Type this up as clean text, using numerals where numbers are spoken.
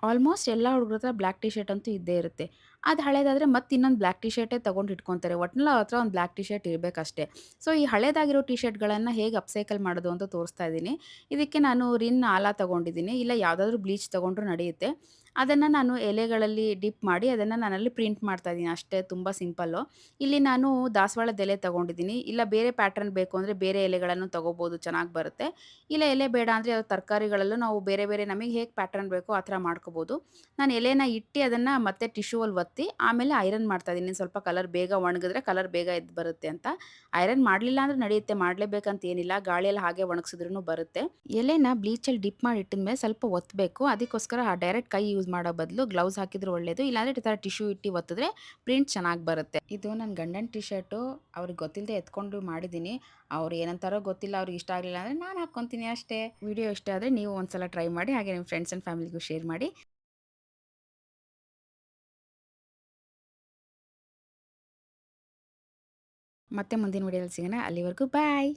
Almost ಎಲ್ಲ ಹುಡುಗ್ರ ಹತ್ರ ಬ್ಲಾಕ್ ಟಿ ಶರ್ಟ್ ಅಂತೂ ಇದ್ದೇ ಇರುತ್ತೆ. ಅದು ಹಳೇದಾದ್ರೆ ಮತ್ತೆ ಇನ್ನೊಂದು ಬ್ಲಾಕ್ ಟಿ ಶರ್ಟೇ ತಗೊಂಡು ಇಟ್ಕೊಂತಾರೆ. ಒಟ್ನಲ್ಲಿ ಅವ್ರ ಹತ್ರ ಒಂದು ಬ್ಲಾಕ್ ಟಿ ಶರ್ಟ್ ಇರಬೇಕಷ್ಟೇ. ಸೊ, ಈ ಹಳೇದಾಗಿರೋ ಟಿ ಶರ್ಟ್‌ಗಳನ್ನ ಹೇಗೆ ಅಪ್‌ಸೈಕಲ್ ಮಾಡೋದು ಅಂತ ತೋರಿಸ್ತಾ ಇದ್ದೀನಿ. ಇದಕ್ಕೆ ನಾನು ರಿನ್ ಆಲ ತಗೊಂಡಿದ್ದೀನಿ. ಇಲ್ಲ ಯಾವುದಾದ್ರೂ ಬ್ಲೀಚ್ ತಗೊಂಡ್ರೂ ನಡೆಯುತ್ತೆ. ಅದನ್ನು ನಾನು ಎಲೆಗಳಲ್ಲಿ ಡಿಪ್ ಮಾಡಿ ಅದನ್ನು ನಾನಲ್ಲಿ ಪ್ರಿಂಟ್ ಮಾಡ್ತಾ ಇದ್ದೀನಿ ಅಷ್ಟೇ, ತುಂಬ ಸಿಂಪಲ್ಲು. ಇಲ್ಲಿ ನಾನು ದಾಸವಾಳದ ಎಲೆ ತಗೊಂಡಿದ್ದೀನಿ. ಇಲ್ಲ ಬೇರೆ ಪ್ಯಾಟರ್ನ್ ಬೇಕು ಅಂದರೆ ಬೇರೆ ಎಲೆಗಳನ್ನು ತಗೋಬೋದು, ಚೆನ್ನಾಗಿ ಬರುತ್ತೆ. ಇಲ್ಲ ಎಲೆ ಬೇಡ ಅಂದರೆ ತರಕಾರಿಗಳಲ್ಲೂ ನಾವು ಬೇರೆ ಬೇರೆ ನಮಗೆ ಹೇಗೆ ಪ್ಯಾಟರ್ನ್ ಬೇಕೋ ಆ ಥರ ಮಾಡ್ಕೋಬೋದು. ನಾನು ಎಲೆನ ಇಟ್ಟು ಅದನ್ನು ಮತ್ತೆ ಟಿಶ್ಯೂವಲ್ಲಿ ಒತ್ತಿ ಆಮೇಲೆ ಐರನ್ ಮಾಡ್ತಾ ಇದ್ದೀನಿ. ಸ್ವಲ್ಪ ಕಲರ್ ಬೇಗ ಒಣಗಿದ್ರೆ ಕಲರ್ ಬೇಗ ಎದ್ದು ಬರುತ್ತೆ ಅಂತ. ಐರನ್ ಮಾಡಲಿಲ್ಲ ಅಂದ್ರೆ ನಡೆಯುತ್ತೆ, ಮಾಡಲೇಬೇಕಂತ ಏನಿಲ್ಲ. ಗಾಳಿಯಲ್ಲಿ ಹಾಗೆ ಒಣಗಿಸಿದ್ರೂ ಬರುತ್ತೆ. ಎಲೆನ ಬ್ಲೀಚಲ್ಲಿ ಡಿಪ್ ಮಾಡಿ ಇಟ್ಟಿದ್ಮೇಲೆ ಸ್ವಲ್ಪ ಒತ್ತಬೇಕು. ಅದಕ್ಕೋಸ್ಕರ ಡೈರೆಕ್ಟ್ ಕೈ ಯೂಸ್ ಮಾಡೋ ಬದಲು ಗ್ಲೌಸ್ ಹಾಕಿದ್ರೆ ಒಳ್ಳೆಯದು. ಇಲ್ಲಾಂದರೆ ಈ ಥರ ಟಿಶ್ಯೂ ಇಟ್ಟು ಒತ್ತಿದ್ರೆ ಪ್ರಿಂಟ್ ಚೆನ್ನಾಗಿ ಬರುತ್ತೆ. ಇದು ನನ್ನ ಗಂಡನ ಟಿ ಶರ್ಟು. ಅವ್ರಿಗೆ ಗೊತ್ತಿಲ್ಲದೆ ಎತ್ಕೊಂಡು ಮಾಡಿದ್ದೀನಿ. ಅವ್ರು ಏನಂತಾರೋ ಗೊತ್ತಿಲ್ಲ, ಅವ್ರಿಗೆ ಇಷ್ಟ ಆಗಲಿಲ್ಲ ಅಂದರೆ ನಾನು ಹಾಕ್ಕೊಂತೀನಿ ಅಷ್ಟೇ. ವಿಡಿಯೋ ಇಷ್ಟ ಆದರೆ ನೀವು ಒಂದ್ಸಲ ಟ್ರೈ ಮಾಡಿ. ಹಾಗೆ ನಿಮ್ಮ ಫ್ರೆಂಡ್ಸ್ ಆ್ಯಂಡ್ ಫ್ಯಾಮಿಲಿಗೂ ಶೇರ್ ಮಾಡಿ. ಮತ್ತೆ ಮುಂದಿನ ವಿಡಿಯೋದಲ್ಲಿ ಸಿಗೋಣ. ಅಲ್ಲಿವರೆಗೂ ಬಾಯ್.